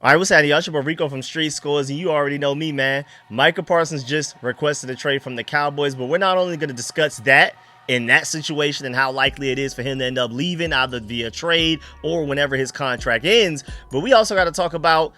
All right, what's happening, y'all? It's your boy Rico from StreetScores, and you already know me, man. Micah Parsons just requested a trade from the Cowboys, but we're not only going to discuss that in that situation and how likely it is for him to end up leaving either via trade or whenever his contract ends, but we also got to talk about,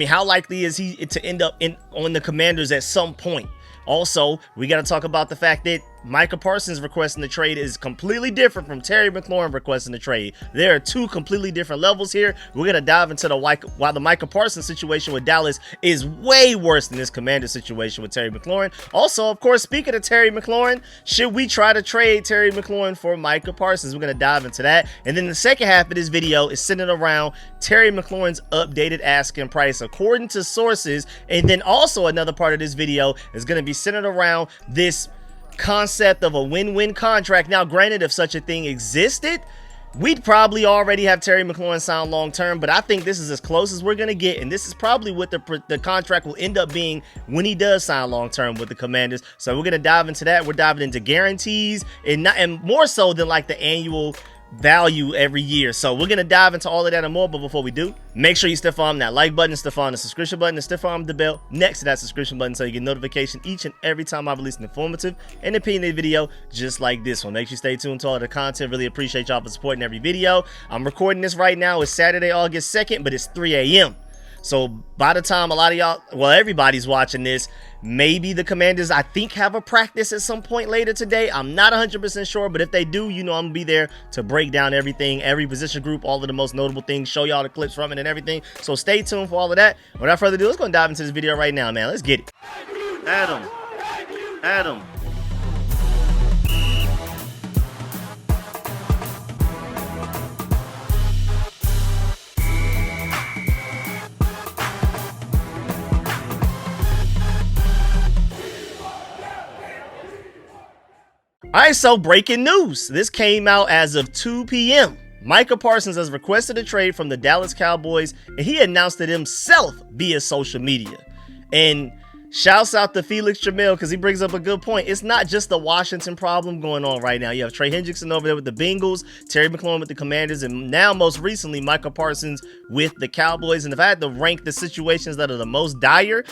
how likely is he to end up on the Commanders at some point? Also, we got to talk about the fact that Micah Parsons requesting the trade is completely different from Terry McLaurin requesting the trade. There are two completely different levels here. We're going to dive into why the Micah Parsons situation with Dallas is way worse than this Commander situation with Terry McLaurin. Also, of course, speaking of Terry McLaurin, should we try to trade Terry McLaurin for Micah Parsons? We're going to dive into that. And then the second half of this video is centered around Terry McLaurin's updated asking price according to sources. And then also another part of this video is going to be centered around this concept of a win-win contract. Now, granted, if such a thing existed, we'd probably already have Terry McLaurin signed long-term, but I think this is as close as we're going to get, and this is probably what the contract will end up being when he does sign long-term with the Commanders. So we're going to dive into that. We're diving into guarantees and more so than like the annual value every year. So we're gonna dive into all of that and more, but before we do, make sure you stiff arm that like button, stiff arm the subscription button, and stiff arm the bell next to that subscription button so you get notification each and every time I release an informative and opinionated video just like this one. Make sure you stay tuned to all the content. Really appreciate y'all for supporting every video. I'm recording this right now. It's Saturday, August 2nd, but it's 3 a.m. So by the time a lot of y'all, well, everybody's watching this, maybe the Commanders, I think, have a practice at some point later today. I'm not 100% sure, but if they do, you know I'm going to be there to break down everything, every position group, all of the most notable things, show y'all the clips from it and everything. So stay tuned for all of that. Without further ado, let's go and dive into this video right now, man. Let's get it. Adam. All right, so breaking news. This came out as of 2 p.m. Micah Parsons has requested a trade from the Dallas Cowboys, and he announced it himself via social media. And shouts out to Felix Jamil because he brings up a good point. It's not just the Washington problem going on right now. You have Trey Hendrickson over there with the Bengals, Terry McLaurin with the Commanders, and now most recently Micah Parsons with the Cowboys. And if I had to rank the situations that are the most dire,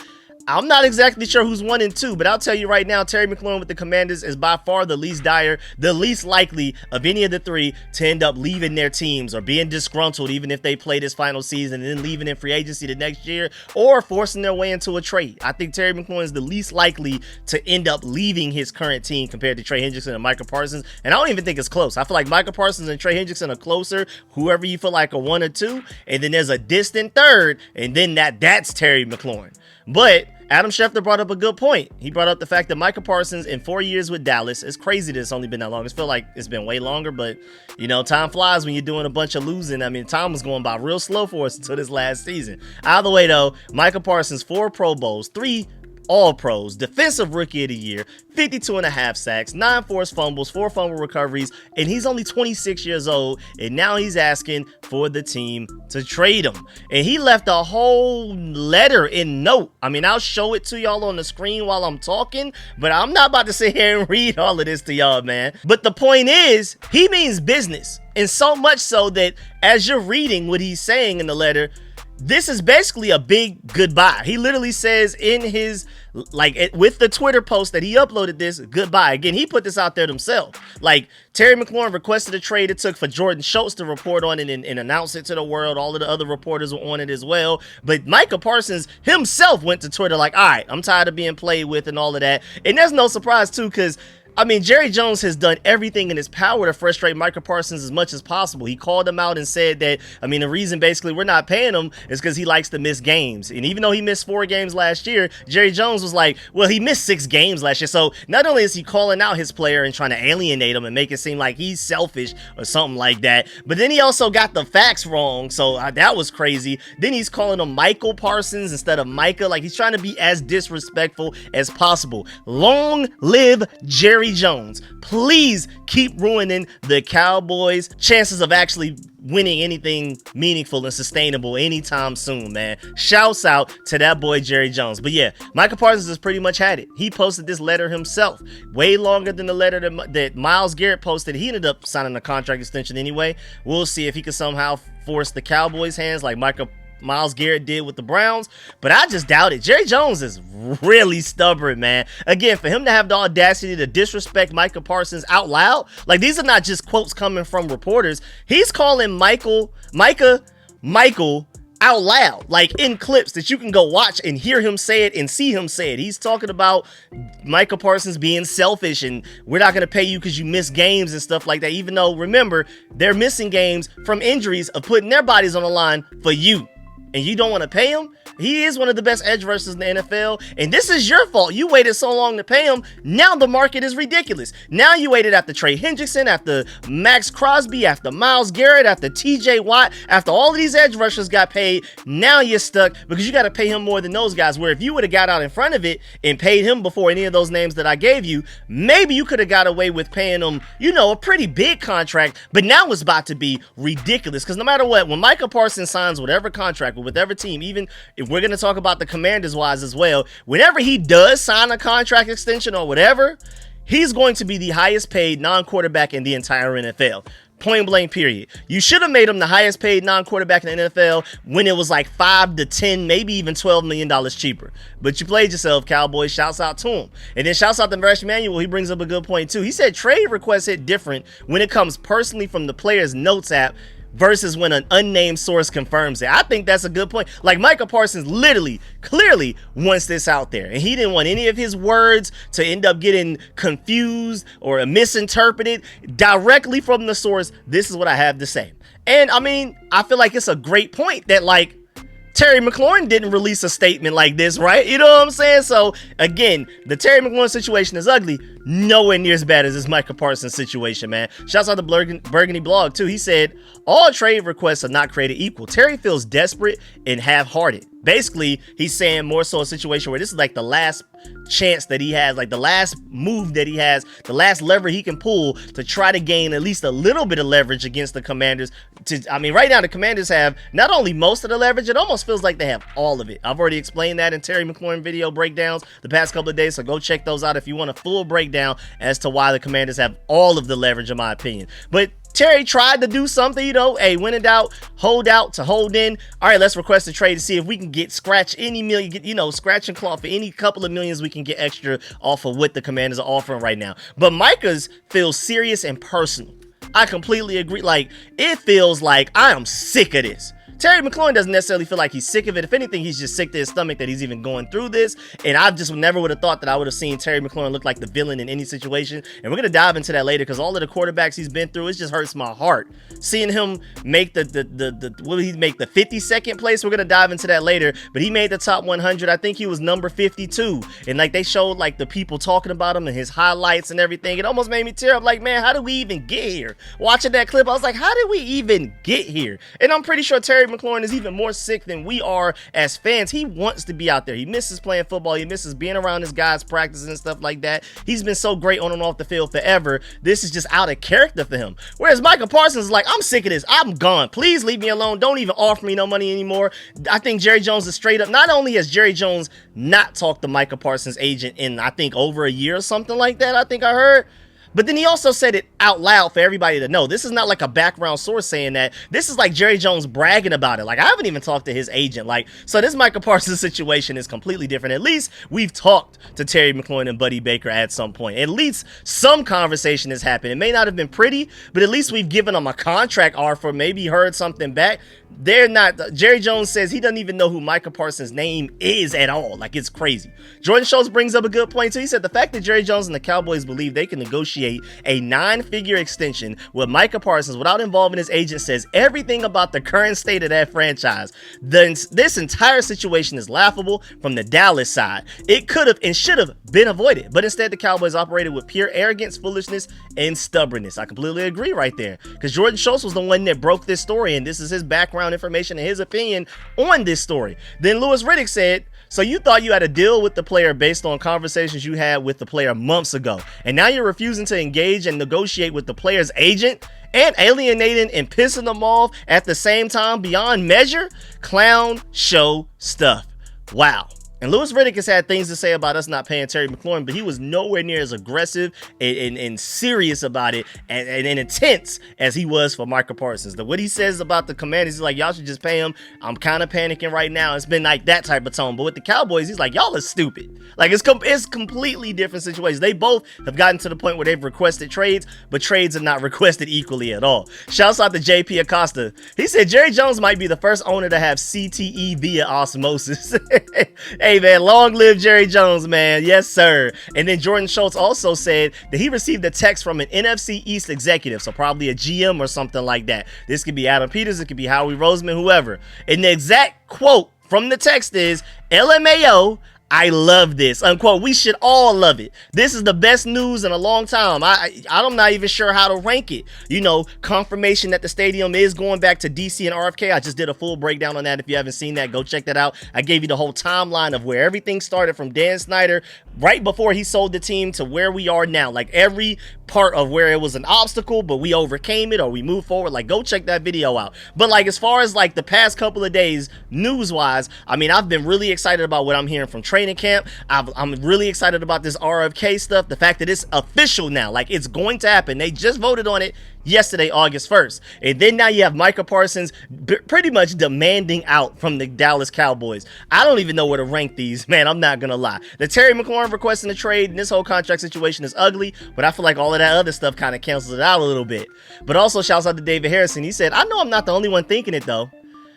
I'm not exactly sure who's 1 and 2, but I'll tell you right now, Terry McLaurin with the Commanders is by far the least dire, the least likely of any of the three to end up leaving their teams or being disgruntled even if they play this final season and then leaving in free agency the next year or forcing their way into a trade. I think Terry McLaurin is the least likely to end up leaving his current team compared to Trey Hendrickson and Micah Parsons, and I don't even think it's close. I feel like Micah Parsons and Trey Hendrickson are closer, whoever you feel like are 1 or 2, and then there's a distant third, and then that's Terry McLaurin. But Adam Schefter brought up a good point. He brought up the fact that Micah Parsons in 4 years with Dallas, it's crazy that it's only been that long. I feel like it's been way longer, but you know, time flies when you're doing a bunch of losing. Time was going by real slow for us until this last season. Either way though, Micah Parsons, 4 Pro Bowls, 3 All-Pros, Defensive Rookie of the Year, 52.5 sacks, 9 forced fumbles, 4 fumble recoveries, and he's only 26 years old, and now he's asking for the team to trade him. And he left a whole letter and note. I'll show it to y'all on the screen while I'm talking, but I'm not about to sit here and read all of this to y'all, man. But the point is, he means business, and so much so that as you're reading what he's saying in the letter, this is basically a big goodbye. He literally says in his, with the Twitter post that he uploaded this, goodbye. Again, he put this out there himself. Terry McLaurin requested a trade. It took for Jordan Schultz to report on it and announce it to the world. All of the other reporters were on it as well. But Micah Parsons himself went to Twitter all right, I'm tired of being played with and all of that. And that's no surprise too, because Jerry Jones has done everything in his power to frustrate Micah Parsons as much as possible. He called him out and said that, the reason basically we're not paying him is because he likes to miss games. And even though he missed 4 games last year, Jerry Jones was like, well, he missed 6 games last year. So not only is he calling out his player and trying to alienate him and make it seem like he's selfish or something like that, but then he also got the facts wrong. So that was crazy. Then he's calling him Michael Parsons instead of Micah. He's trying to be as disrespectful as possible. Long live Jerry Jones. Please keep ruining the Cowboys' chances of actually winning anything meaningful and sustainable anytime soon, man. Shouts out to that boy Jerry Jones. But yeah, Micah Parsons has pretty much had it. He posted this letter himself, way longer than the letter that Myles Garrett posted. He ended up signing a contract extension anyway. We'll see if he can somehow force the Cowboys' hands like Micah Myles Garrett did with the Browns, but I just doubt it. Jerry Jones is really stubborn, man. Again, for him to have the audacity to disrespect Micah Parsons out loud, like these are not just quotes coming from reporters. He's calling Michael out loud, like in clips that you can go watch and hear him say it and see him say it. He's talking about Micah Parsons being selfish and we're not going to pay you because you miss games and stuff like that, even though, remember, they're missing games from injuries of putting their bodies on the line for you. And you don't want to pay him? He is one of the best edge rushers in the NFL, and this is your fault. You waited so long to pay him. Now the market is ridiculous. Now you waited after Trey Hendrickson, after Max Crosby, after Myles Garrett, after TJ Watt, after all of these edge rushers got paid. Now you're stuck because you got to pay him more than those guys, where if you would have got out in front of it and paid him before any of those names that I gave you, maybe you could have got away with paying him, you know, a pretty big contract, but now it's about to be ridiculous because no matter what, when Micah Parsons signs whatever contract with whatever team, even if we're going to talk about the Commanders wise as well, whenever he does sign a contract extension or whatever, he's going to be the highest paid non-quarterback in the entire NFL. Point blank, period. You should have made him the highest paid non-quarterback in the NFL when it was like 5 to 10, maybe even $12 million cheaper. But you played yourself, Cowboys. Shouts out to him. And then shouts out to Rush Manuel. He brings up a good point too. He said trade requests hit different when it comes personally from the player's notes app versus when an unnamed source confirms it. I think that's a good point. Like Micah Parsons literally, clearly wants this out there. And he didn't want any of his words to end up getting confused or misinterpreted. Directly from the source, this is what I have to say. And I mean, I feel like it's a great point that like Terry McLaurin didn't release a statement like this, right? You know what I'm saying? So again, the Terry McLaurin situation is ugly, nowhere near as bad as this Micah Parsons situation, man. Shouts out to Burgundy Blog too. He said, all trade requests are not created equal. Terry feels desperate and half-hearted. Basically, he's saying more so a situation where this is like the last chance that he has, like the last move that he has, the last lever he can pull to try to gain at least a little bit of leverage against the Commanders. I mean, right now the Commanders have not only most of the leverage, it almost feels like they have all of it. I've already explained that in Terry McLaurin video breakdowns the past couple of days, so go check those out if you want a full breakdown as to why the Commanders have all of the leverage, in my opinion. But Terry tried to do something, you know, hey, when in doubt, hold out to hold in. All right, let's request a trade to see if we can scratch any million, you know, scratch and claw for any couple of millions we can get extra off of what the Commanders are offering right now. But Micah's feels serious and personal. I completely agree. Like, it feels like I am sick of this. Terry McLaurin doesn't necessarily feel like he's sick of it. If anything, he's just sick to his stomach that he's even going through this. And I just never would have thought that I would have seen Terry McLaurin look like the villain in any situation. And we're going to dive into that later because all of the quarterbacks he's been through, it just hurts my heart. Seeing him make what did he make, the 52nd place? We're going to dive into that later. But he made the top 100. I think he was number 52. And like they showed like the people talking about him and his highlights and everything. It almost made me tear up. Like, man, how did we even get here? Watching that clip, I was like, how did we even get here? And I'm pretty sure Terry McLaurin is even more sick than we are as fans. He wants to be out there. He misses playing football. He misses being around his guys practicing and stuff like that. He's been so great on and off the field forever. This is just out of character for him. Whereas Micah Parsons is like, I'm sick of this. I'm gone. Please leave me alone. Don't even offer me no money anymore. I think Jerry Jones is straight up. Not only has Jerry Jones not talked to Micah Parsons' agent in, I think, over a year or something like that, I think I heard. But then he also said it out loud for everybody to know. This is not like a background source saying that. This is like Jerry Jones bragging about it. Like, I haven't even talked to his agent. Like, so this Micah Parsons situation is completely different. At least we've talked to Terry McLaurin and Buddy Baker at some point. At least some conversation has happened. It may not have been pretty, but at least we've given them a contract offer, maybe heard something back. They're not. Jerry Jones says he doesn't even know who Micah Parsons' name is at all. Like, it's crazy. Jordan Schultz brings up a good point too. He said the fact that Jerry Jones and the Cowboys believe they can negotiate a 9-figure extension with Micah Parsons without involving his agent says everything about the current state of that franchise. This entire situation is laughable from the Dallas side. It could have and should have been avoided, but instead the Cowboys operated with pure arrogance, foolishness, and stubbornness. I completely agree right there, because Jordan Schultz was the one that broke this story, and this is his background information and his opinion on this story. Then Louis Riddick said, so you thought you had a deal with the player based on conversations you had with the player months ago, and now you're refusing to engage and negotiate with the player's agent and alienating and pissing them off at the same time beyond measure? Clown show stuff. Wow. And Louis Riddick has had things to say about us not paying Terry McLaurin, but he was nowhere near as aggressive and serious about it and intense as he was for Micah Parsons. What he says about the Commanders, he's like, y'all should just pay him. I'm kind of panicking right now. It's been like that type of tone. But with the Cowboys, he's like, y'all are stupid. Like, it's completely different situations. They both have gotten to the point where they've requested trades, but trades are not requested equally at all. Shouts out to JP Acosta. He said Jerry Jones might be the first owner to have CTE via osmosis. Hey, man, long live Jerry Jones, man. Yes, sir. And then Jordan Schultz also said that he received a text from an NFC East executive, so probably a GM or something like that. This could be Adam Peters, it could be Howie Roseman, whoever. And the exact quote from the text is, LMAO, I love this, unquote. We should all love it. This is the best news in a long time. I'm not even sure how to rank it. You know, confirmation that the stadium is going back to DC and RFK. I just did a full breakdown on that. If you haven't seen that, go check that out. I gave you the whole timeline of where everything started from Dan Snyder right before he sold the team to where we are now. Like every part of where it was an obstacle, but we overcame it or we moved forward. Like, go check that video out. But like, as far as like the past couple of days, news-wise, I mean, I've been really excited about what I'm hearing from training camp. I'm really excited about this RFK stuff. The fact that it's official now, like it's going to happen. They just voted on it yesterday, August 1st. And then now you have Micah Parsons pretty much demanding out from the Dallas Cowboys. I don't even know where to rank these, man. I'm not going to lie. The Terry McLaurin requesting a trade and this whole contract situation is ugly, but I feel like all of that other stuff kind of cancels it out a little bit. But also shouts out to David Harrison. He said, I know I'm not the only one thinking it though.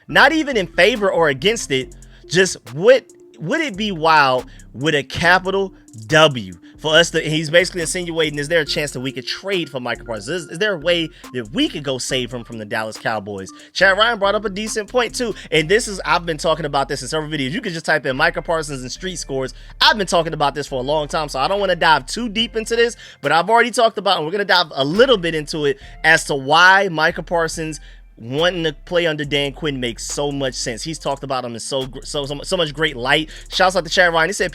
Not even in favor or against it. Just would it be wild with a capital W for us to, he's basically insinuating, is there a chance that we could trade for Micah Parsons? Is there a way that we could go save him from the Dallas Cowboys? Chad Ryan brought up a decent point too. And this is, I've been talking about this in several videos. You can just type in Micah Parsons and StreetScores. I've been talking about this for a long time, so I don't want to dive too deep into this, but I've already talked about, and we're going to dive a little bit into it as to why Micah Parsons wanting to play under Dan Quinn makes so much sense. He's talked about him in so much great light. Shouts out to Chad Ryan. He said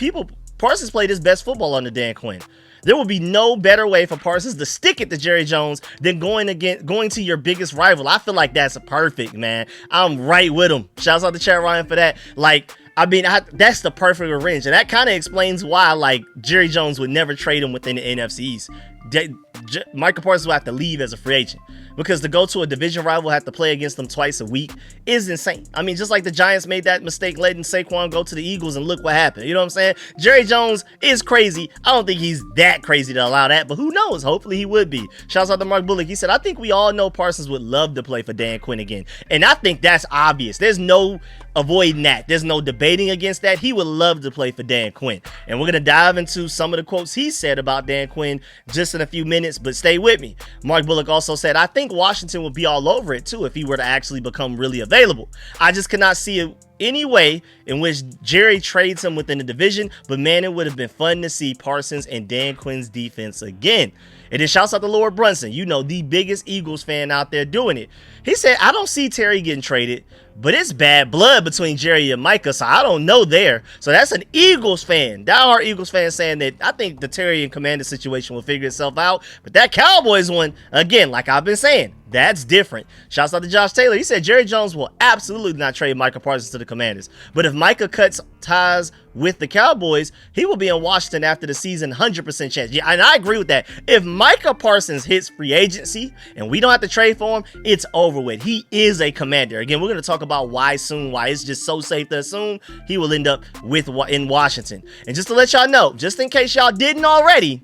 Parsons played his best football under Dan Quinn. There will be no better way for Parsons to stick it to Jerry Jones than going to your biggest rival. I feel like that's perfect, man. I'm right with him. Shouts out to Chad Ryan for that. Like, I mean, that's the perfect revenge, and that kind of explains why, like, Jerry Jones would never trade him within the NFC East. Micah Parsons will have to leave as a free agent because to go to a division rival, have to play against them twice a week is insane. I mean, just like the Giants made that mistake letting Saquon go to the Eagles, and look what happened. You know what I'm saying? Jerry Jones is crazy. I don't think he's that crazy to allow that, but who knows? Hopefully he would be. Shouts out to Mark Bullock. He said, I think we all know Parsons would love to play for Dan Quinn again. And I think that's obvious. There's no avoiding that. There's no debating against that. He would love to play for Dan Quinn. And we're going to dive into some of the quotes he said about Dan Quinn just in a few minutes, but stay with me. Mark Bullock also said, I think Washington would be all over it too if he were to actually become really available. I just cannot see any way in which Jerry trades him within the division, but man, it would have been fun to see Parsons and Dan Quinn's defense again. And then shouts out to Lord Brunson, you know, the biggest Eagles fan out there doing it. He said, I don't see Terry getting traded, but it's bad blood between Jerry and Micah, so I don't know there. So that's an Eagles fan, diehard Eagles fan, saying that I think the Terry and Commander situation will figure itself out. But that Cowboys one, again, like I've been saying, that's different. Shouts out to Josh Taylor. He said Jerry Jones will absolutely not trade Micah Parsons to the Commanders. But if Micah cuts ties with the Cowboys, he will be in Washington after the season, 100% chance. Yeah, and I agree with that. If Micah Parsons hits free agency and we don't have to trade for him, it's over with. He is a Commander. Again, we're going to talk about why soon, why it's just so safe to assume he will end up in Washington. And just to let y'all know, just in case y'all didn't already,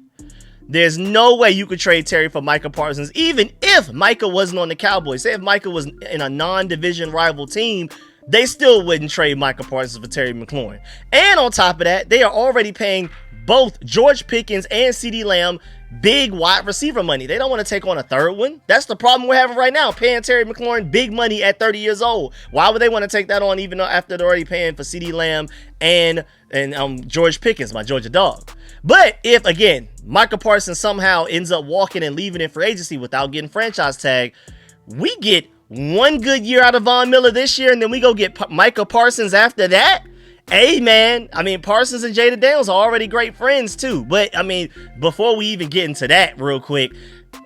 there's no way you could trade Terry for Micah Parsons, even if Micah wasn't on the Cowboys. Say if Micah was in a non-division rival team, they still wouldn't trade Micah Parsons for Terry McLaurin. And on top of that, they are already paying both George Pickens and CeeDee Lamb big wide receiver money. They don't want to take on a third one. That's the problem we're having right now, paying Terry McLaurin big money at 30 years old. Why would they want to take that on even after they're already paying for CeeDee Lamb and George Pickens, my Georgia dog? But if, again, Micah Parsons somehow ends up walking and leaving in free agency without getting franchise tag, we get one good year out of Von Miller this year, and then we go get Micah Parsons after that. Hey, man, I mean, Parsons and Jada Daniels are already great friends, too. But, I mean, before we even get into that real quick,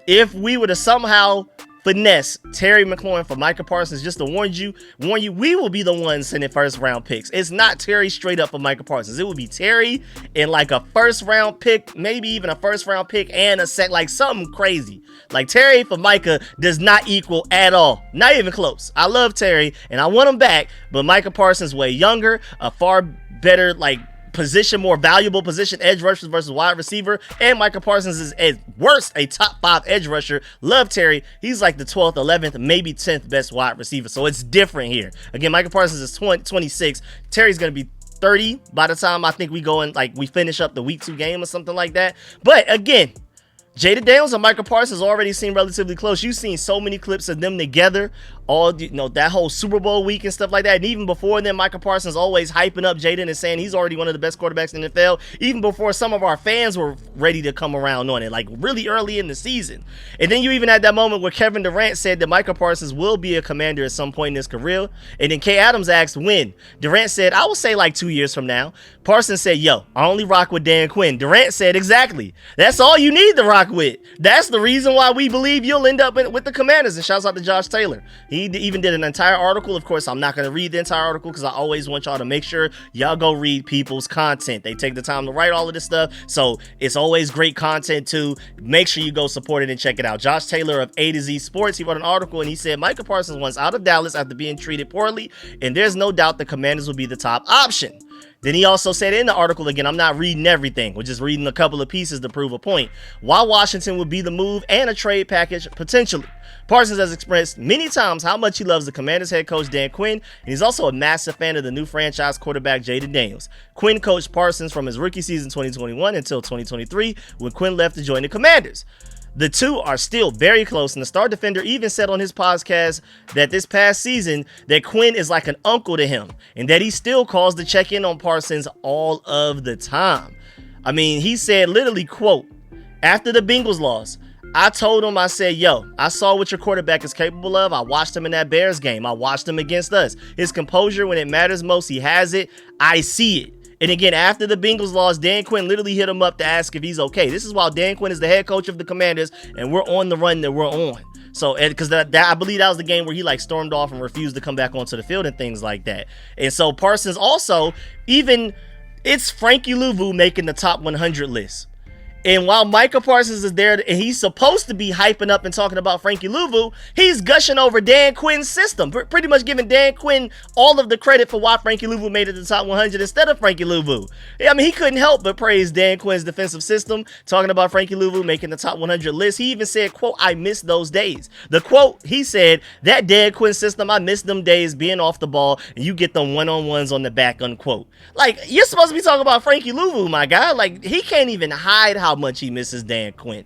if we were to somehow finesse Terry McLaurin for Micah Parsons. Just to warn you, we will be the ones sending first round picks. It's not Terry straight up for Micah Parsons. It would be Terry and like a first round pick, maybe even a first round pick and a set, like something crazy. Like Terry for Micah does not equal at all. Not even close. I love Terry and I want him back, but Micah Parsons way younger, a far better like position, more valuable position, edge rushers versus wide receiver, and Micah Parsons is at worst a top 5 edge rusher. Love Terry. He's like the 12th, 11th, maybe 10th best wide receiver, so it's different here. Again, Micah Parsons is 26. Terry's going to be 30 by the time I think we go in, like we finish up the week 2 game or something like that. But again, Jaden Daniels and Micah Parsons already seem relatively close. You've seen so many clips of them together, all that whole Super Bowl week and stuff like that. And even before then, Micah Parsons always hyping up Jaden and saying he's already one of the best quarterbacks in the NFL, even before some of our fans were ready to come around on it, like really early in the season. And then you even had that moment where Kevin Durant said that Micah Parsons will be a Commander at some point in his career. And then Kay Adams asked when. Durant said, I will say like 2 years from now. Parsons said, yo, I only rock with Dan Quinn. Durant said, exactly. That's all you need to rock with. That's the reason why we believe you'll end up with the Commanders. And shouts out to Josh Taylor. He even did an entire article. Of course, I'm not going to read the entire article because I always want y'all to make sure y'all go read people's content. They take the time to write all of this stuff. So it's always great content too. Make sure you go support it and check it out. Josh Taylor of A to Z Sports, he wrote an article and he said Micah Parsons wants out of Dallas after being treated poorly, and there's no doubt the Commanders will be the top option. Then he also said in the article, again, I'm not reading everything, we're just reading a couple of pieces to prove a point, why Washington would be the move and a trade package potentially. Parsons has expressed many times how much he loves the Commanders head coach Dan Quinn, and he's also a massive fan of the new franchise quarterback Jaden Daniels. Quinn coached Parsons from his rookie season 2021 until 2023 when Quinn left to join the Commanders. The two are still very close, and the star defender even said on his podcast that this past season that Quinn is like an uncle to him and that he still calls to check in on Parsons all of the time. I mean, he said literally, quote, after the Bengals loss, I told him, I said, yo, I saw what your quarterback is capable of. I watched him in that Bears game. I watched him against us. His composure when it matters most, he has it. I see it. And again, after the Bengals lost, Dan Quinn literally hit him up to ask if he's okay. This is while Dan Quinn is the head coach of the Commanders, and we're on the run that we're on. So, because I believe that was the game where he like stormed off and refused to come back onto the field and things like that. And so Parsons also, even it's Frankie Louvu making the top 100 list. And while Micah Parsons is there and he's supposed to be hyping up and talking about Frankie Louvu, he's gushing over Dan Quinn's system, pretty much giving Dan Quinn all of the credit for why Frankie Louvu made it to the top 100 instead of Frankie Louvu. I mean, he couldn't help but praise Dan Quinn's defensive system, talking about Frankie Louvu making the top 100 list. He even said, quote, I miss those days. The quote, he said, that Dan Quinn system, I miss them days being off the ball and you get them one-on-ones on the back, unquote. Like, you're supposed to be talking about Frankie Louvu, my guy. Like, he can't even hide how much he misses Dan Quinn.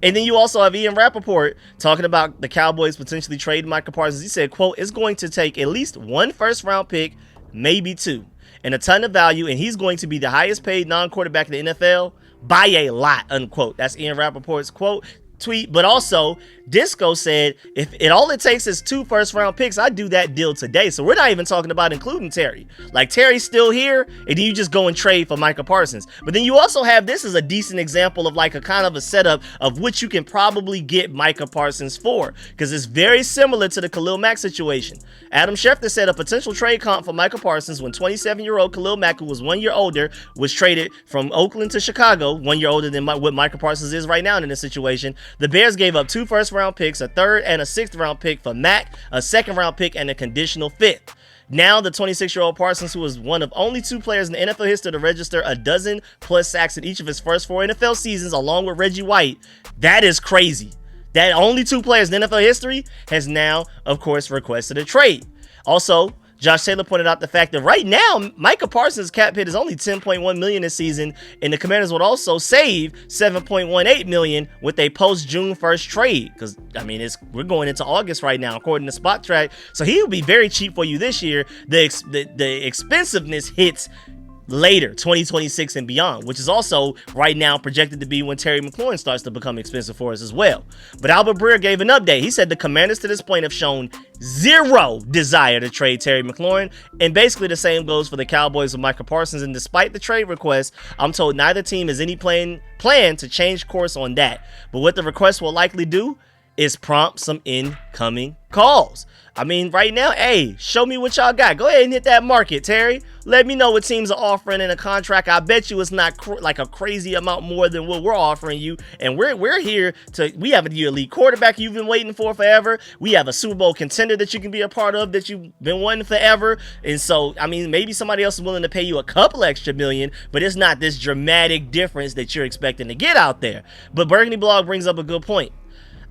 And then you also have Ian Rappaport talking about the Cowboys potentially trading Micah Parsons. He said, quote, it's going to take at least 1 first-round pick, maybe 2, and a ton of value, and he's going to be the highest paid non-quarterback in the NFL by a lot, unquote. That's Ian Rappaport's quote. Tweet. But also Disco said if all it takes is 2 first-round picks, I'd do that deal today. So we're not even talking about including Terry. Like, Terry's still here, and then you just go and trade for Micah Parsons. But then you also have, this is a decent example of like a kind of a setup of what you can probably get Micah Parsons for, because it's very similar to the Khalil Mack situation. Adam Schefter said a potential trade comp for Micah Parsons when 27-year-old Khalil Mack, who was 1 year older, was traded from Oakland to Chicago, 1 year older than what Micah Parsons is right now in this situation. The Bears gave up 2 first-round picks, a 3rd and a 6th-round pick for Mack, a 2nd-round pick, and a conditional 5th. Now, the 26-year-old Parsons, who was one of only 2 players in the NFL history to register a dozen-plus sacks in each of his first 4 NFL seasons, along with Reggie White, that is crazy. That only 2 players in NFL history has now, of course, requested a trade. Also, Josh Taylor pointed out the fact that right now, Micah Parsons' cap hit is only $10.1 million this season, and the Commanders would also save $7.18 million with a post-June 1st trade. Because, I mean, we're going into August right now, according to Spot Track. So he will be very cheap for you this year. The expensiveness hits later, 2026 and beyond, which is also right now projected to be when Terry McLaurin starts to become expensive for us as well. But Albert Breer gave an update. He said the Commanders to this point have shown 0 desire to trade Terry McLaurin, and basically the same goes for the Cowboys with Micah Parsons. And despite the trade request, I'm told neither team has any plan to change course on that. But what the request will likely do is prompt some incoming calls. I mean, right now, hey, show me what y'all got. Go ahead and hit that market, Terry. Let me know what teams are offering in a contract. I bet you it's not like a crazy amount more than what we're offering you. And we're here to, we have a elite quarterback you've been waiting for forever. We have a Super Bowl contender that you can be a part of that you've been wanting forever. And so, I mean, maybe somebody else is willing to pay you a couple extra million, but it's not this dramatic difference that you're expecting to get out there. But Burgundy Blog brings up a good point.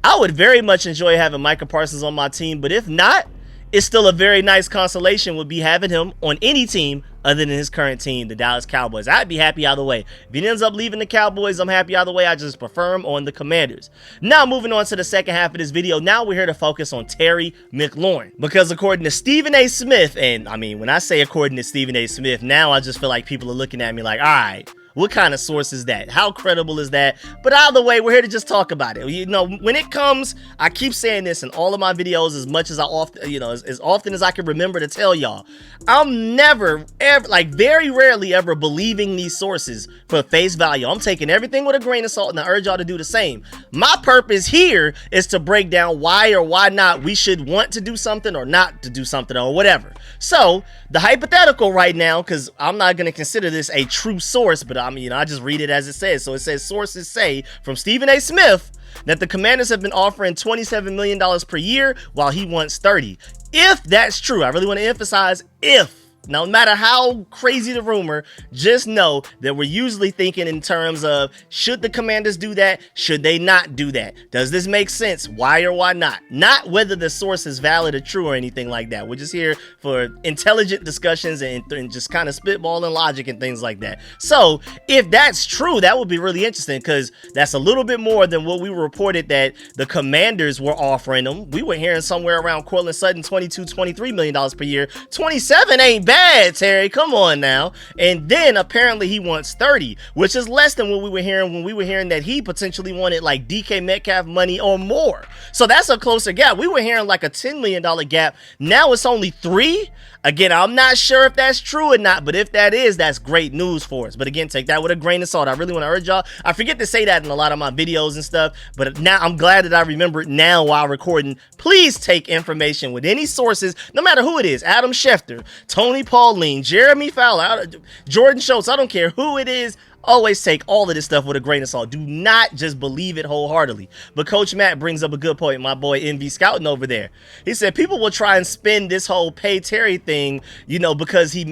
I would very much enjoy having Micah Parsons on my team, but if not, it's still a very nice consolation would be having him on any team other than his current team, the Dallas Cowboys. I'd be happy either way. If he ends up leaving the Cowboys, I'm happy either way. I just prefer him on the Commanders. Now, moving on to the second half of this video, now we're here to focus on Terry McLaurin. Because according to Stephen A. Smith, and I mean, when I say according to Stephen A. Smith, now I just feel like people are looking at me like, all right, what kind of source is that? How credible is that? But either way, we're here to just talk about it. You know, when it comes, I keep saying this in all of my videos as much as I often, you know, as often as I can remember to tell y'all. I'm never, ever, like very rarely ever believing these sources for face value. I'm taking everything with a grain of salt, and I urge y'all to do the same. My purpose here is to break down why or why not we should want to do something or not to do something or whatever. So the hypothetical right now, because I'm not going to consider this a true source, but I mean, you know, I just read it as it says. So it says sources say from Stephen A. Smith that the Commanders have been offering $27 million per year while he wants 30. If that's true, I really want to emphasize if. No matter how crazy the rumor, just know that we're usually thinking in terms of, should the Commanders do that? Should they not do that? Does this make sense? Why or why not? Not whether the source is valid or true or anything like that. We're just here for intelligent discussions and just kind of spitballing logic and things like that. So if that's true, that would be really interesting, because that's a little bit more than what we reported that the Commanders were offering them. We were hearing somewhere around Cortland Sutton, $23 million per year. 27 ain't bad. Terry, come on now. And then apparently he wants 30, which is less than what we were hearing when we were hearing that he potentially wanted like DK Metcalf money or more. So that's a closer gap. We were hearing like a $10 million gap. Now it's only 3. Again, I'm not sure if that's true or not, but if that is, that's great news for us. But again, take that with a grain of salt. I really want to urge y'all. I forget to say that in a lot of my videos and stuff, but now I'm glad that I remember it now while recording. Please take information with any sources, no matter who it is. Adam Schefter, Tony Pauline, Jeremy Fowler, Jordan Schultz. I don't care who it is. Always take all of this stuff with a grain of salt. Do not just believe it wholeheartedly. But Coach Matt brings up a good point, my boy MV Scouting over there. He said people will try and spin this whole pay Terry thing, you know, because he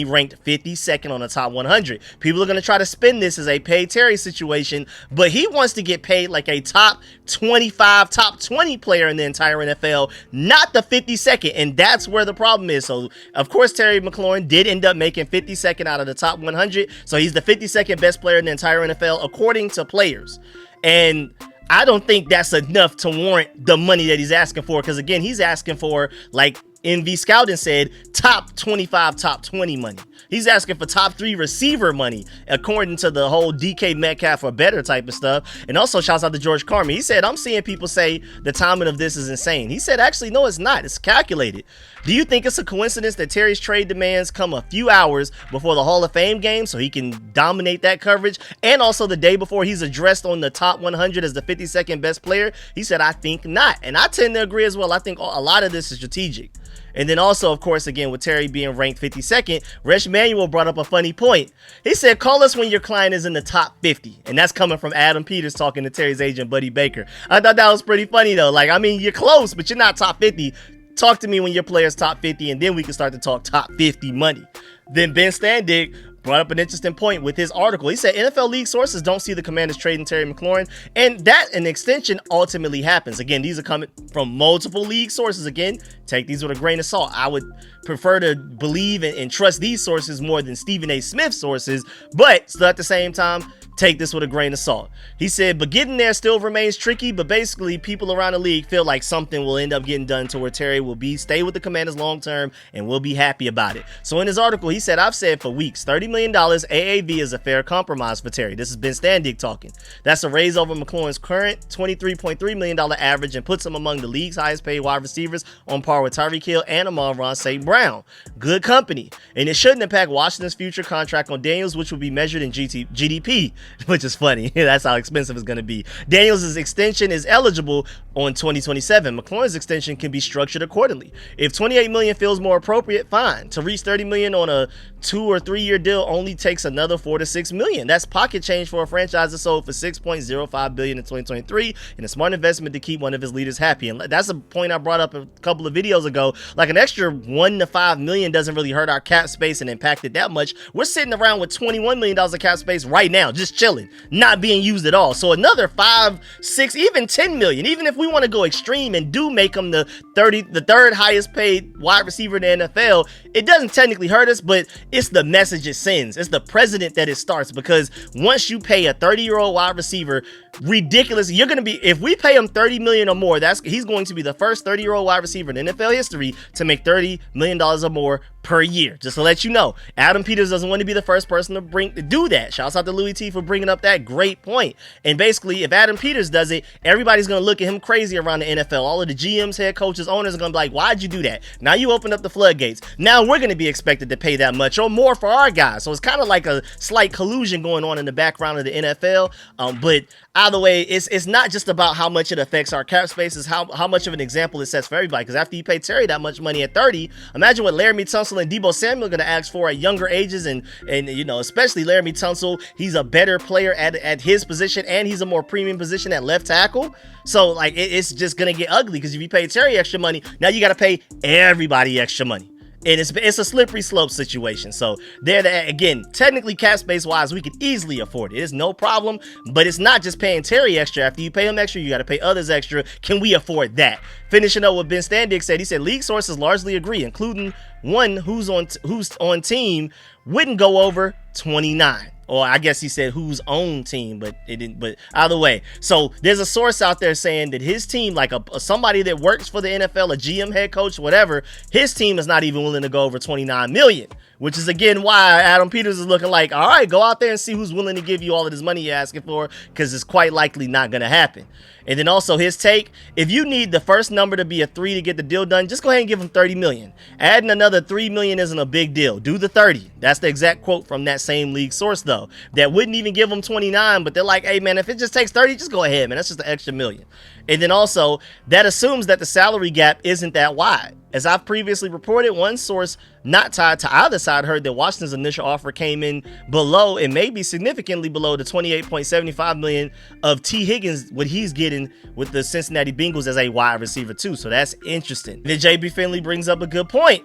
ranked 52nd on the top 100. People are going to try to spin this as a pay Terry situation, but he wants to get paid like a top 25, top 20 player in the entire NFL, not the 52nd, and that's where the problem is. So, of course, Terry McLaurin did end up making 52nd out of the top 100, so he's the 52nd best player in the entire NFL according to players. And I don't think that's enough to warrant the money that he's asking for, because again, he's asking for, like NV Scouting said, top 25, top 20 money. He's asking for top 3 receiver money, according to the whole DK Metcalf or better type of stuff. And also, shouts out to George Carmen. He said, I'm seeing people say the timing of this is insane. He said, actually, no, it's not. It's calculated. Do you think it's a coincidence that Terry's trade demands come a few hours before the Hall of Fame game so he can dominate that coverage, and also the day before he's addressed on the top 100 as the 52nd best player? He said, I think not. And I tend to agree as well. I think a lot of this is strategic. And then also, of course, again, with Terry being ranked 52nd, Resh Manuel brought up a funny point. He said, call us when your client is in the top 50. And that's coming from Adam Peters talking to Terry's agent, Buddy Baker. I thought that was pretty funny, though. Like, I mean, you're close, but you're not top 50. Talk to me when your player's top 50, and then we can start to talk top 50 money. Then Ben Standig brought up an interesting point with his article. He said NFL league sources don't see the Commanders trading Terry McLaurin, and that an extension ultimately happens. Again, these are coming from multiple league sources. Again, take these with a grain of salt. I would prefer to believe and trust these sources more than Stephen A. Smith sources, but still at the same time, take this with a grain of salt. He said, but getting there still remains tricky, but basically people around the league feel like something will end up getting done to where Terry will stay with the Commanders long term and will be happy about it. So in his article, he said, I've said for weeks, $30 million AAV is a fair compromise for Terry. This is Ben Standig talking. That's a raise over McLaurin's current $23.3 million average and puts him among the league's highest paid wide receivers, on par with Tyreek Hill and Amon-Ra St. Brown. Good company. And it shouldn't impact Washington's future contract on Daniels, which will be measured in GDP. which is funny. That's how expensive it's going to be. Daniels' extension is eligible on 2027. McLaurin's extension can be structured accordingly. If 28 million feels more appropriate, fine. To reach 30 million on a 2 or 3 year deal only takes another 4 to 6 million. That's pocket change for a franchise that sold for 6.05 billion in 2023, and a smart investment to keep one of his leaders happy. And that's a point I brought up a couple of videos ago. Like, an extra 1 to 5 million doesn't really hurt our cap space and impact it that much. We're sitting around with $21 million of cap space right now, just chilling, not being used at all. So another 5, 6, even 10 million, even if we want to go extreme and do make him the third highest paid wide receiver in the NFL, it doesn't technically hurt us, but it's the message it sends. It's the precedent that it starts, because once you pay a 30-year-old wide receiver ridiculous, you're going to be, if we pay him 30 million or more, he's going to be the first 30-year-old wide receiver in NFL history to make $30 million or more per year. Just to let you know, Adam Peters doesn't want to be the first person to do that. Shouts out to Louis T for bringing up that great point. And basically, if Adam Peters does it, everybody's going to look at him crazy around the NFL. All of the GMs, head coaches, owners are going to be like, why'd you do that? Now you open up the floodgates. Now we're going to be expected to pay that much or more for our guys. So it's kind of like a slight collusion going on in the background of the NFL. But either way, it's not just about how much it affects our cap space, it's how much of an example it sets for everybody. Because after you pay Terry that much money at 30, imagine what Laramie Tunsil and Deebo Samuel are going to ask for at younger ages, and you know, especially Laramie Tunsil. He's a better player at his position, and he's a more premium position at left tackle. So like, it's just going to get ugly, because if you pay Terry extra money, now you got to pay everybody extra money. And it's a slippery slope situation. So again, technically cap space wise, we could easily afford it. It's no problem, but it's not just paying Terry extra. After you pay him extra, you got to pay others extra. Can we afford that? Finishing up what Ben Standig said, he said league sources largely agree, including one who's on team wouldn't go over 29. Or I guess he said whose own team, but it didn't. But either way, so there's a source out there saying that his team, like somebody that works for the NFL, a GM, head coach, whatever, his team is not even willing to go over 29 million, which is again why Adam Peters is looking like, all right, go out there and see who's willing to give you all of this money you're asking for, because it's quite likely not going to happen. And then also his take, if you need the first number to be a 3 to get the deal done, just go ahead and give him 30 million. Adding another 3 million isn't a big deal. Do the 30. That's the exact quote from that same league source, though. That wouldn't even give him 29, but they're like, hey man, if it just takes 30, just go ahead, man. That's just an extra million. And then also, that assumes that the salary gap isn't that wide. As I've previously reported, one source not tied to either side heard that Washington's initial offer came in below, and maybe significantly below, the 28.75 million of T. Higgins, what he's getting with the Cincinnati Bengals as a wide receiver too. So that's interesting. Then JB Finley brings up a good point.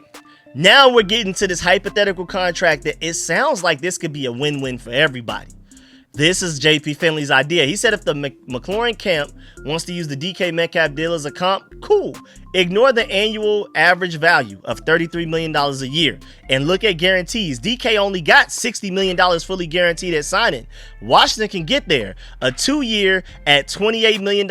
Now we're getting to this hypothetical contract that it sounds like this could be a win-win for everybody. This is JP Finley's idea. He said if the McLaurin camp wants to use the DK Metcalf deal as a comp, cool. Ignore the annual average value of $33 million a year and look at guarantees. DK only got $60 million fully guaranteed at signing. Washington can get there. A 2-year at $28 million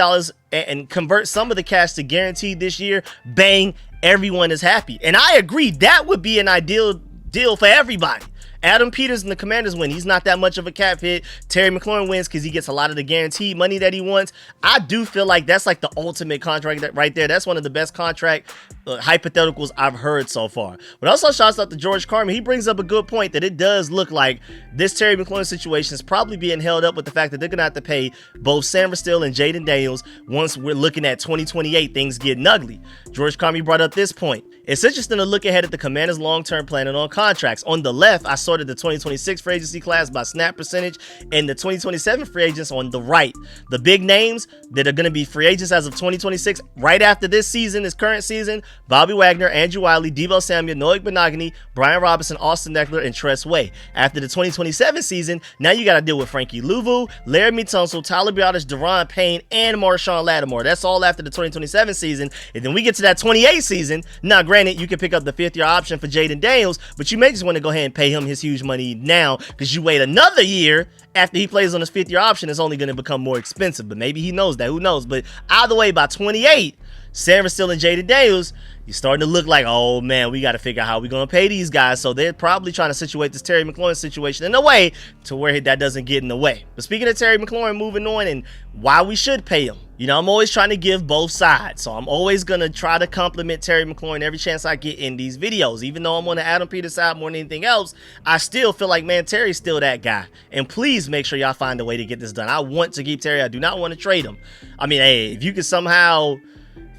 and convert some of the cash to guaranteed this year. Bang, everyone is happy. And I agree, that would be an ideal deal for everybody. Adam Peters and the Commanders win. He's not that much of a cap hit. Terry McLaurin wins because he gets a lot of the guaranteed money that he wants. I do feel like that's like the ultimate contract right there. That's one of the best contract hypotheticals I've heard so far. But also shouts out to George Carmen. He brings up a good point that it does look like this Terry McLaurin situation is probably being held up with the fact that they're going to have to pay both Sam Verstill and Jaden Daniels once we're looking at 2028, things getting ugly. George Carmen brought up this point. It's interesting to look ahead at the Commanders' long-term planning on contracts. On the left, I sorted the 2026 free agency class by snap percentage and the 2027 free agents on the right. The big names that are going to be free agents as of 2026, right after this season, this current season: Bobby Wagner, Andrew Wiley, Deebo Samuel, Noah Benogany, Brian Robinson, Austin Eckler, and Tress Way. After the 2027 season, now you got to deal with Frankie Louvu, Laramie Tunsil, Tyler Biadasz, Deron Payne, and Marshawn Lattimore. That's all after the 2027 season. And then we get to that 28 season. Now, granted, you can pick up the 5th-year option for Jaden Daniels, but you may just want to go ahead and pay him his huge money now, because you wait another year after he plays on his 5th-year option, it's only going to become more expensive. But maybe he knows that. Who knows? But either way, by 28, Sanford still and Jaden Daniels, you're starting to look like, oh man, we got to figure out how we're going to pay these guys. So they're probably trying to situate this Terry McLaurin situation in a way to where that doesn't get in the way. But speaking of Terry McLaurin, moving on and why we should pay him. You know, I'm always trying to give both sides. So I'm always going to try to compliment Terry McLaurin every chance I get in these videos. Even though I'm on the Adam Peters side more than anything else, I still feel like, man, Terry's still that guy. And please make sure y'all find a way to get this done. I want to keep Terry. I do not want to trade him. I mean, hey, if you could somehow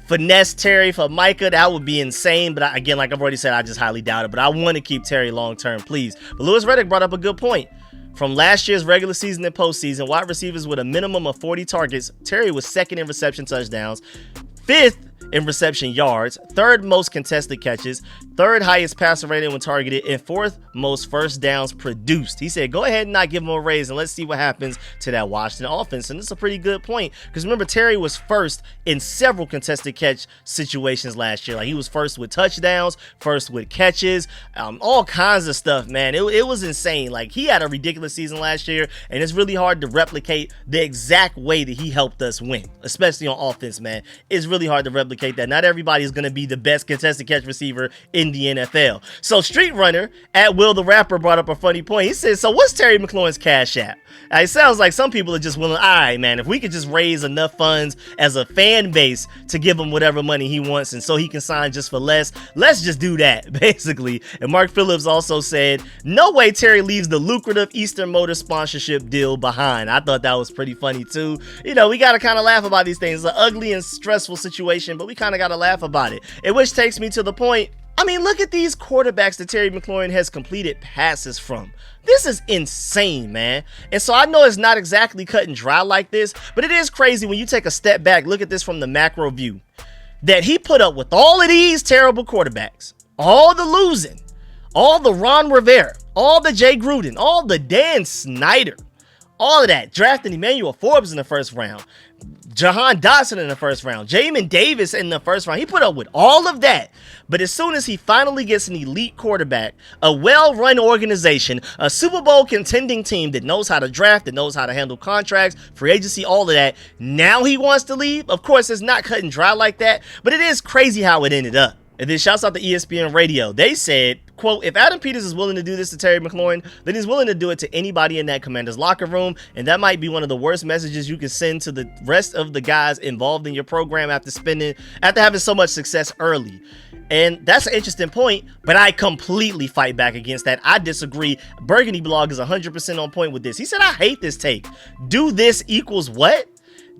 finesse Terry for Micah, that would be insane. But again, like I've already said, I just highly doubt it. But I want to keep Terry long term, please. But Lewis Reddick brought up a good point. From last year's regular season and postseason, wide receivers with a minimum of 40 targets, Terry was second in reception touchdowns, fifth in reception yards, third most contested catches, third highest passer rating when targeted, and fourth most first downs produced. He said, go ahead and not give him a raise and let's see what happens to that Washington offense. And this is a pretty good point because remember, Terry was first in several contested catch situations last year. Like he was first with touchdowns, first with catches, all kinds of stuff, man. It was insane. Like he had a ridiculous season last year, and it's really hard to replicate the exact way that he helped us win, especially on offense, man. It's really hard to replicate that. Not everybody is going to be the best contested catch receiver in the NFL. So Street Runner at Will the Rapper brought up a funny point. He said, so what's Terry McLaurin's Cash App? It sounds like some people are just willing, all right, man, if we could just raise enough funds as a fan base to give him whatever money he wants and so he can sign just for less, let's just do that, basically. And Mark Phillips also said, no way Terry leaves the lucrative Eastern Motor sponsorship deal behind. I thought that was pretty funny too. You know, we got to kind of laugh about these things. It's an ugly and stressful situation, but we kind of got to laugh about it. And which takes me to the point, I mean, look at these quarterbacks that Terry McLaurin has completed passes from. This is insane, man. And so I know it's not exactly cut and dry like this, but it is crazy when you take a step back, look at this from the macro view, that he put up with all of these terrible quarterbacks, all the losing, all the Ron Rivera, all the Jay Gruden, all the Dan Snyder, all of that, drafting Emmanuel Forbes in the first round, Jahan Dotson in the first round, Jamin Davis in the first round. He put up with all of that. But as soon as he finally gets an elite quarterback, a well-run organization, a Super Bowl contending team that knows how to draft, that knows how to handle contracts, free agency, all of that, now he wants to leave. Of course, it's not cut and dry like that, but it is crazy how it ended up. And then shouts out to ESPN Radio. They said, quote, if Adam Peters is willing to do this to Terry McLaurin, then he's willing to do it to anybody in that Commander's locker room. And that might be one of the worst messages you can send to the rest of the guys involved in your program after having so much success early. And that's an interesting point, but I completely fight back against that. I disagree. Burgundy Blog is 100% on point with this. He said, I hate this take. Do this equals what?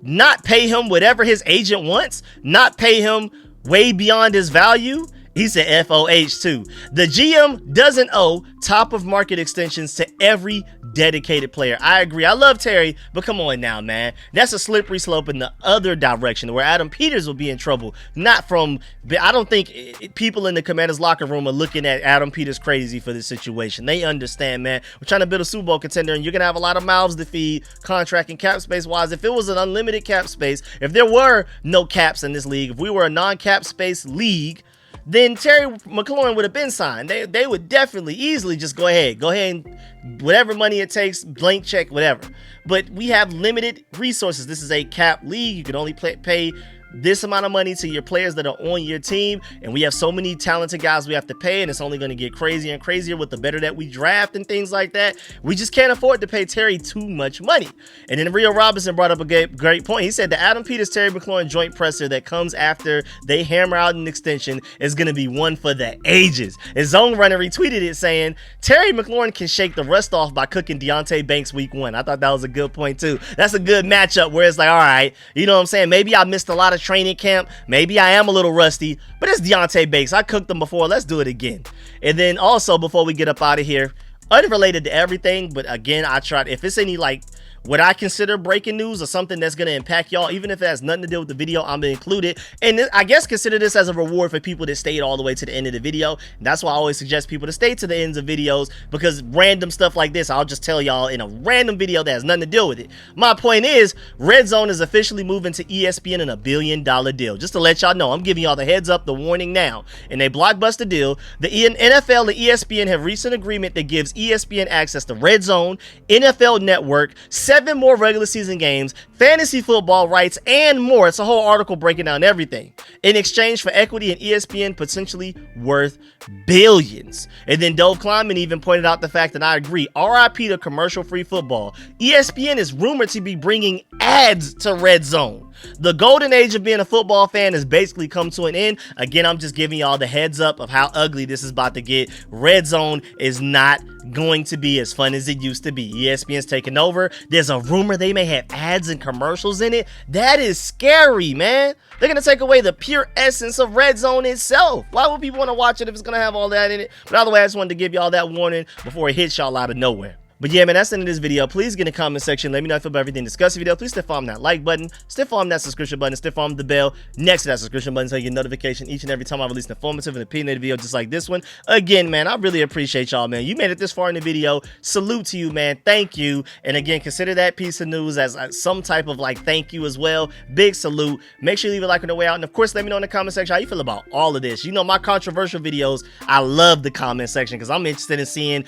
Not pay him whatever his agent wants? Not pay him way beyond his value? He said FOH too. The GM doesn't owe top of market extensions to every dedicated player. I agree. I love Terry, but come on now, man. That's a slippery slope in the other direction where Adam Peters will be in trouble. Not from, I don't think people in the Commanders locker room are looking at Adam Peters crazy for this situation. They understand, man. We're trying to build a Super Bowl contender and you're going to have a lot of mouths to feed contract and cap space wise. If it was an unlimited cap space, if there were no caps in this league, if we were a non-cap space league, then Terry McLaurin would have been signed. They would definitely easily just go ahead and whatever money it takes, blank check, whatever. But we have limited resources. This is a cap league. You can only pay this amount of money to your players that are on your team, and we have so many talented guys we have to pay, and it's only going to get crazier and crazier with the better that we draft and things like that. We just can't afford to pay Terry too much money. And then Rio Robinson brought up a great point. He said the Adam Peters Terry McLaurin joint presser that comes after they hammer out an extension is going to be one for the ages. His own runner retweeted it saying Terry McLaurin can shake the rust off by cooking Deontay Banks week 1. I thought that was a good point too. That's a good matchup where it's like, all right, you know what I'm saying? Maybe I missed a lot of training camp, maybe I am a little rusty, but it's Deontay Banks. I cooked them before. Let's do it again. And then also, before we get up out of here, unrelated to everything, but again, I tried, if it's any like what I consider breaking news or something that's going to impact y'all, even if it has nothing to do with the video, I'm going to include it. And I guess consider this as a reward for people that stayed all the way to the end of the video. And that's why I always suggest people to stay to the ends of videos, because random stuff like this, I'll just tell y'all in a random video that has nothing to do with it. My point is, Red Zone is officially moving to ESPN in a $1 billion deal. Just to let y'all know, I'm giving y'all the heads up, the warning now. In a blockbuster deal, the NFL and ESPN have reached an agreement that gives ESPN access to Red Zone, NFL Network, 7 more regular season games, fantasy football rights, and more. It's a whole article breaking down everything in exchange for equity in ESPN potentially worth billions. And then Dove Kleiman even pointed out the fact that I agree, RIP to commercial-free football. ESPN is rumored to be bringing ads to Red Zone. The golden age of being a football fan has basically come to an end. Again, I'm just giving y'all the heads up of how ugly this is about to get. Red Zone is not going to be as fun as it used to be. ESPN's taking over. There's a rumor they may have ads and commercials in it. That is scary, man. They're going to take away the pure essence of Red Zone itself. Why would people want to watch it if it's going to have all that in it? But either way, I just wanted to give y'all that warning before it hits y'all out of nowhere. But yeah, man, that's the end of this video. Please get in the comment section. Let me know how you feel about everything discussed in the video. Please stiff arm that like button, stiff arm that subscription button, stiff arm the bell next to that subscription button so you get notification each and every time I release an informative and opinionated video just like this one. Again, man, I really appreciate y'all, man. You made it this far in the video. Salute to you, man. Thank you. And again, consider that piece of news as some type of like thank you as well. Big salute. Make sure you leave a like on the way out. And of course, let me know in the comment section how you feel about all of this. You know, my controversial videos, I love the comment section because I'm interested in seeing,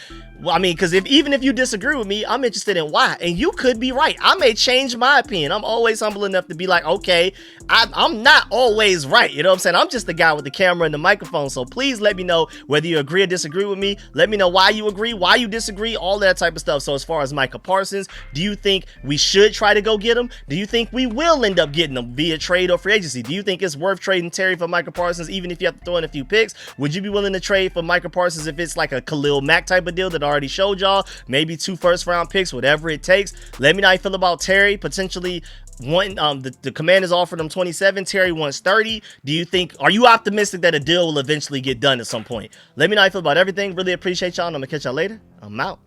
I mean, because even if you disagree with me, I'm interested in why. And you could be right. I may change my opinion. I'm always humble enough to be like, okay, I'm not always right. You know what I'm saying? I'm just the guy with the camera and the microphone. So please let me know whether you agree or disagree with me. Let me know why you agree, why you disagree, all that type of stuff. So as far as Micah Parsons, do you think we should try to go get him? Do you think we will end up getting him via trade or free agency? Do you think it's worth trading Terry for Micah Parsons, even if you have to throw in a few picks? Would you be willing to trade for Micah Parsons if it's like a Khalil Mack type of deal that I already showed y'all? Maybe 2 first-round picks, whatever it takes. Let me know how you feel about Terry potentially wanting the Commanders offered him 27. Terry wants 30. Do you think, are you optimistic that a deal will eventually get done at some point? Let me know how you feel about everything. Really appreciate y'all, and I'm gonna catch y'all later. I'm out.